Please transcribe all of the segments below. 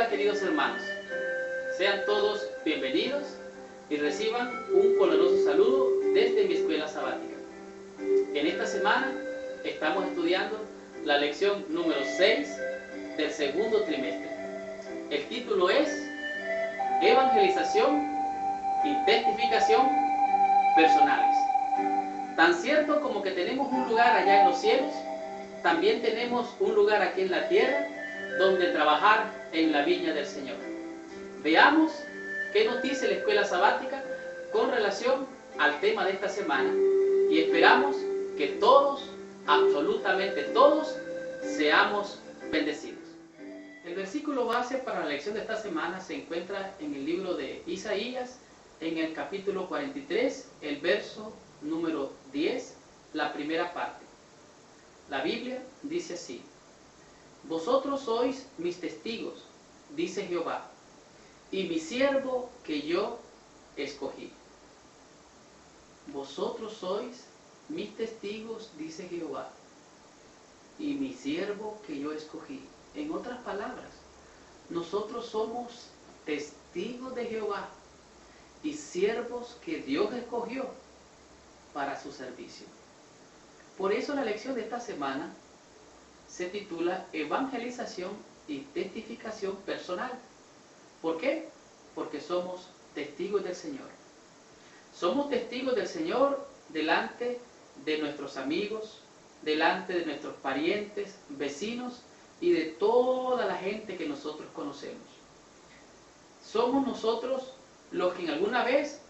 Hola queridos hermanos, sean todos bienvenidos y reciban un coloroso saludo desde mi escuela sabática. En esta semana estamos estudiando la lección número 6 del segundo trimestre. El título es Evangelización y testificación personales. Tan cierto como que tenemos un lugar allá en los cielos, también tenemos un lugar aquí en la tierra donde trabajar en la viña del Señor. Veamos qué nos dice la escuela sabática con relación al tema de esta semana y esperamos que todos, absolutamente todos, seamos bendecidos. El versículo base para la lección de esta semana se encuentra en el libro de Isaías, en el capítulo 43, el verso número 10, la primera parte. La Biblia dice así: Vosotros sois mis testigos, dice Jehová, y mi siervo que yo escogí. Vosotros sois mis testigos, dice Jehová, y mi siervo que yo escogí. En otras palabras, nosotros somos testigos de Jehová y siervos que Dios escogió para su servicio. Por eso la lección de esta semana se titula Evangelización y testificación personal. ¿Por qué? Porque somos testigos del Señor. Somos testigos del Señor delante de nuestros amigos, delante de nuestros parientes, vecinos y de toda la gente que nosotros conocemos. Somos nosotros los que alguna vez,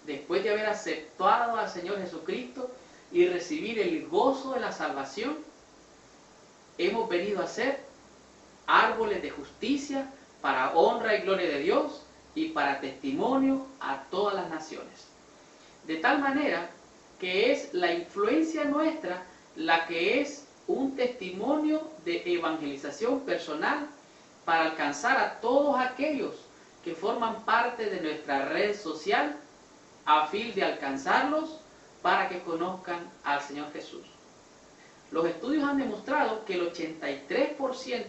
después de haber aceptado al Señor Jesucristo y recibir el gozo de la salvación, hemos venido a ser árboles de justicia para honra y gloria de Dios y para testimonio a todas las naciones. De tal manera que es la influencia nuestra la que es un testimonio de evangelización personal para alcanzar a todos aquellos que forman parte de nuestra red social a fin de alcanzarlos para que conozcan al Señor Jesús. Los estudios han demostrado que el 83%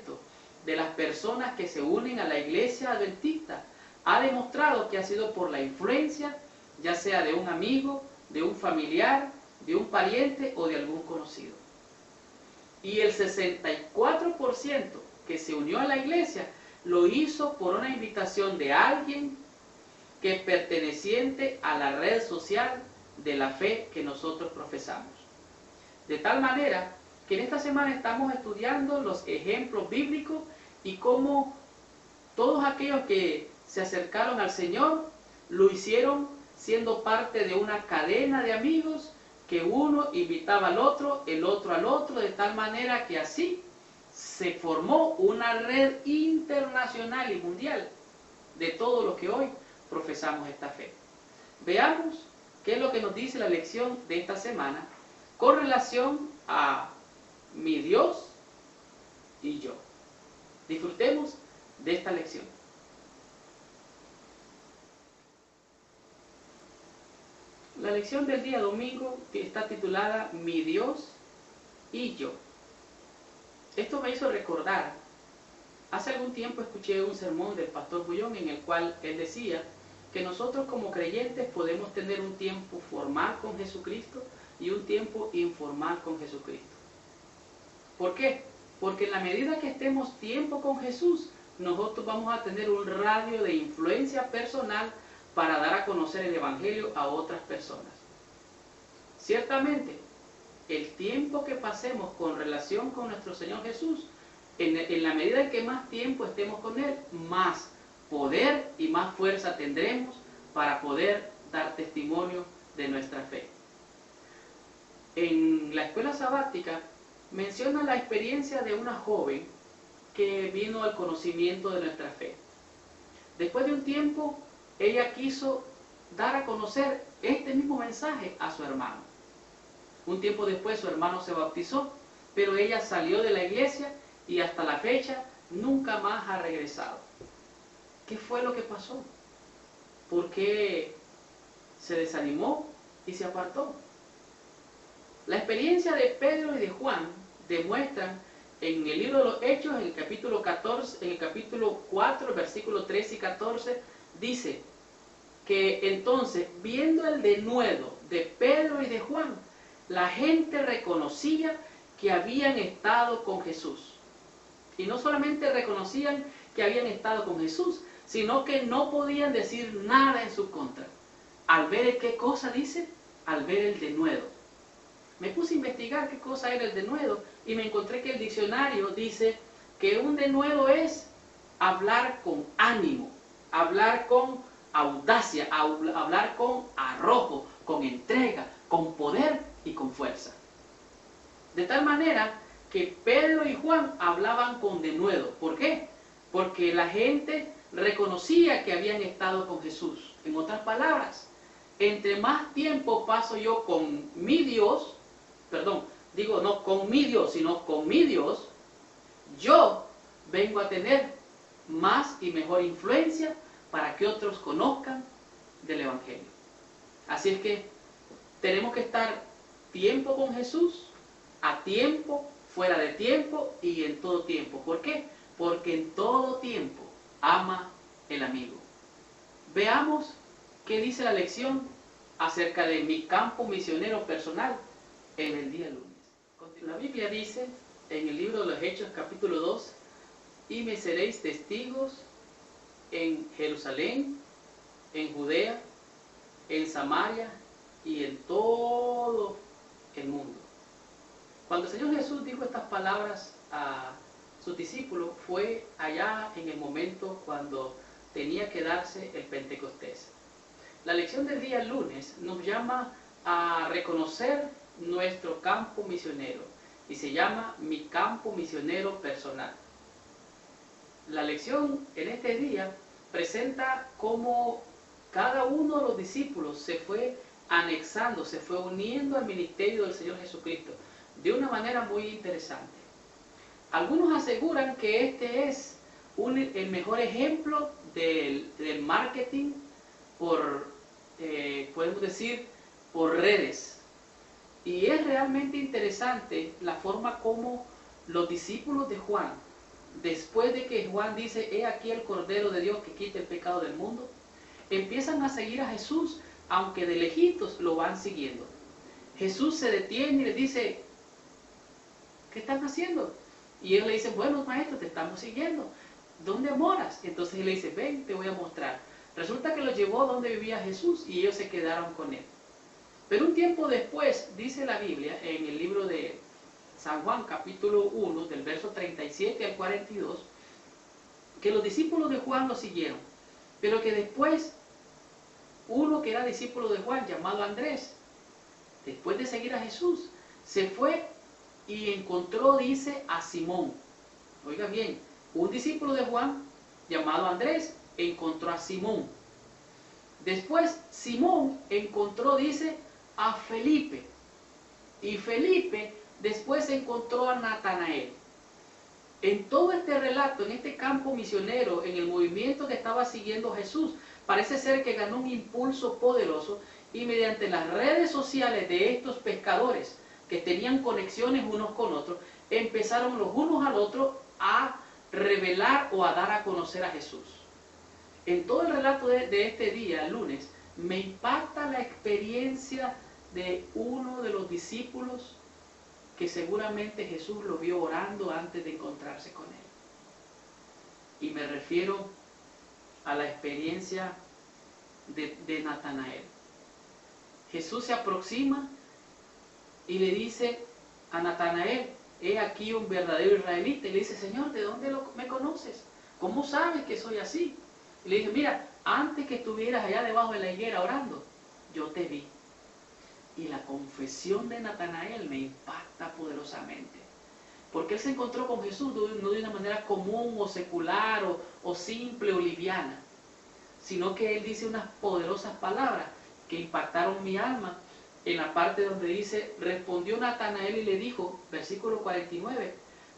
de las personas que se unen a la iglesia adventista ha demostrado que ha sido por la influencia, ya sea de un amigo, de un familiar, de un pariente o de algún conocido. Y el 64% que se unió a la iglesia lo hizo por una invitación de alguien que es perteneciente a la red social de la fe que nosotros profesamos. De tal manera que en esta semana estamos estudiando los ejemplos bíblicos y cómo todos aquellos que se acercaron al Señor lo hicieron siendo parte de una cadena de amigos que uno invitaba al otro, el otro al otro, de tal manera que así se formó una red internacional y mundial de todo lo que hoy profesamos esta fe. Veamos qué es lo que nos dice la lección de esta semana con relación a mi Dios y yo. Disfrutemos de esta lección. La lección del día domingo está titulada Mi Dios y yo. Esto me hizo recordar, hace algún tiempo escuché un sermón del pastor Bullón en el cual él decía que nosotros como creyentes podemos tener un tiempo formal con Jesucristo y un tiempo informal con Jesucristo. ¿Por qué? Porque en la medida que estemos tiempo con Jesús, nosotros vamos a tener un radio de influencia personal para dar a conocer el Evangelio a otras personas. Ciertamente, el tiempo que pasemos con relación con nuestro Señor Jesús, en la medida en que más tiempo estemos con Él, más poder y más fuerza tendremos para poder dar testimonio de nuestra fe. En la escuela sabática menciona la experiencia de una joven que vino al conocimiento de nuestra fe. Después de un tiempo, ella quiso dar a conocer este mismo mensaje a su hermano. Un tiempo después su hermano se bautizó, pero ella salió de la iglesia y hasta la fecha nunca más ha regresado. ¿Qué fue lo que pasó? ¿Por qué se desanimó y se apartó? La experiencia de Pedro y de Juan demuestran en el libro de los Hechos, en el capítulo 14, en el capítulo 4, versículos 13 y 14, dice que entonces, viendo el denuedo de Pedro y de Juan, la gente reconocía que habían estado con Jesús. Y no solamente reconocían que habían estado con Jesús, sino que no podían decir nada en su contra. Al ver qué cosa dice, al ver el denuedo. Me puse a investigar qué cosa era el denuedo y me encontré que el diccionario dice que un denuedo es hablar con ánimo, hablar con audacia, hablar con arrojo, con entrega, con poder y con fuerza. De tal manera que Pedro y Juan hablaban con denuedo. ¿Por qué? Porque la gente reconocía que habían estado con Jesús. En otras palabras, entre más tiempo paso yo con mi Dios, no con mi Dios, sino con mi Dios, yo vengo a tener más y mejor influencia para que otros conozcan del Evangelio. Así es que tenemos que estar tiempo con Jesús, a tiempo, fuera de tiempo y en todo tiempo. ¿Por qué? Porque en todo tiempo ama el amigo. Veamos qué dice la lección acerca de mi campo misionero personal en el día lunes. La Biblia dice en el libro de los Hechos capítulo 2, y me seréis testigos en Jerusalén, en Judea, en Samaria y en todo el mundo. Cuando el Señor Jesús dijo estas palabras a sus discípulos, fue allá en el momento cuando tenía que darse el Pentecostés. La lección del día lunes nos llama a reconocer nuestro campo misionero y se llama mi campo misionero personal. La lección en este día presenta cómo cada uno de los discípulos se fue anexando, se fue uniendo al ministerio del Señor Jesucristo de una manera muy interesante. Algunos aseguran que este es el mejor ejemplo del marketing podemos decir, por redes. Y es realmente interesante la forma como los discípulos de Juan, después de que Juan dice, he aquí el Cordero de Dios que quita el pecado del mundo, empiezan a seguir a Jesús, aunque de lejitos lo van siguiendo. Jesús se detiene y les dice, ¿qué están haciendo? Y ellos le dicen, bueno, maestro, te estamos siguiendo. ¿Dónde moras? Entonces él le dice, ven, te voy a mostrar. Resulta que los llevó donde vivía Jesús y ellos se quedaron con él. Pero un tiempo después, dice la Biblia, en el libro de San Juan, capítulo 1, del verso 37 al 42, que los discípulos de Juan lo siguieron, pero que después, uno que era discípulo de Juan, llamado Andrés, después de seguir a Jesús, se fue y encontró, dice, a Simón. Oiga bien, un discípulo de Juan, llamado Andrés, encontró a Simón. Después, Simón encontró, dice, a Felipe. Y Felipe después encontró a Natanael. En todo este relato, en este campo misionero, en el movimiento que estaba siguiendo Jesús, parece ser que ganó un impulso poderoso y mediante las redes sociales de estos pescadores que tenían conexiones unos con otros, empezaron los unos al otro a revelar o a dar a conocer a Jesús. En todo el relato de este día, lunes, me impacta la experiencia de uno de los discípulos que seguramente Jesús lo vio orando antes de encontrarse con él. Y me refiero a la experiencia de Natanael. Jesús se aproxima y le dice a Natanael, he aquí un verdadero israelita. Y le dice, Señor, ¿de dónde me conoces? ¿Cómo sabes que soy así? Y le dice, mira, antes que estuvieras allá debajo de la higuera orando, yo te vi. Y la confesión de Natanael me impacta poderosamente. Porque él se encontró con Jesús no de una manera común o secular o simple o liviana, sino que él dice unas poderosas palabras que impactaron mi alma. En la parte donde dice, respondió Natanael y le dijo, versículo 49,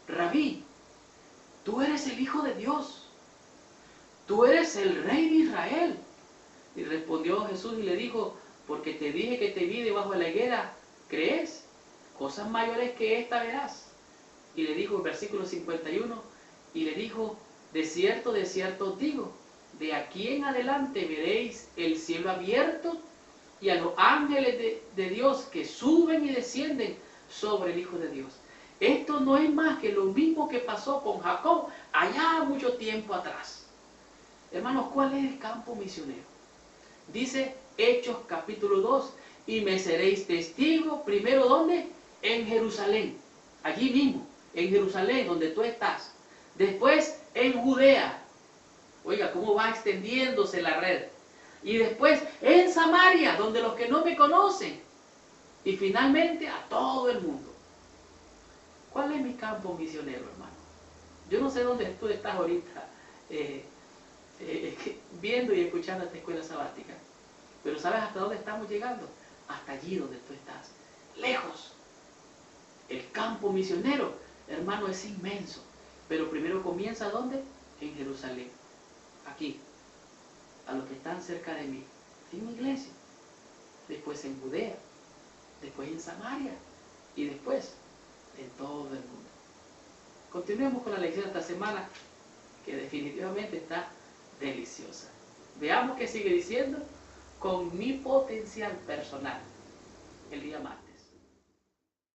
Rabí, tú eres el Hijo de Dios, tú eres el Rey de Israel. Y respondió Jesús y le dijo, porque te dije que te vi debajo de la higuera, ¿crees? Cosas mayores que esta verás. y le dijo, en versículo 51, y le dijo, de cierto os digo, de aquí en adelante veréis el cielo abierto y a los ángeles de Dios que suben y descienden sobre el Hijo de Dios. Esto no es más que lo mismo que pasó con Jacob allá mucho tiempo atrás. Hermanos, ¿cuál es el campo misionero? Dice Hechos capítulo 2, y me seréis testigos, primero, ¿dónde? En Jerusalén, allí mismo, en Jerusalén, donde tú estás. Después, en Judea. Oiga, cómo va extendiéndose la red. Y después, en Samaria, donde los que no me conocen. Y finalmente, a todo el mundo. ¿Cuál es mi campo misionero, hermano? Yo no sé dónde tú estás ahorita viendo y escuchando esta escuela sabática. Pero ¿sabes hasta dónde estamos llegando? Hasta allí donde tú estás. Lejos. El campo misionero, hermano, es inmenso. Pero primero comienza ¿dónde? En Jerusalén. Aquí. A los que están cerca de mí. En mi iglesia. Después en Judea. Después en Samaria. Y después en todo el mundo. Continuemos con la lección de esta semana, que definitivamente está deliciosa. Veamos qué sigue diciendo. Con mi potencial personal. El día más.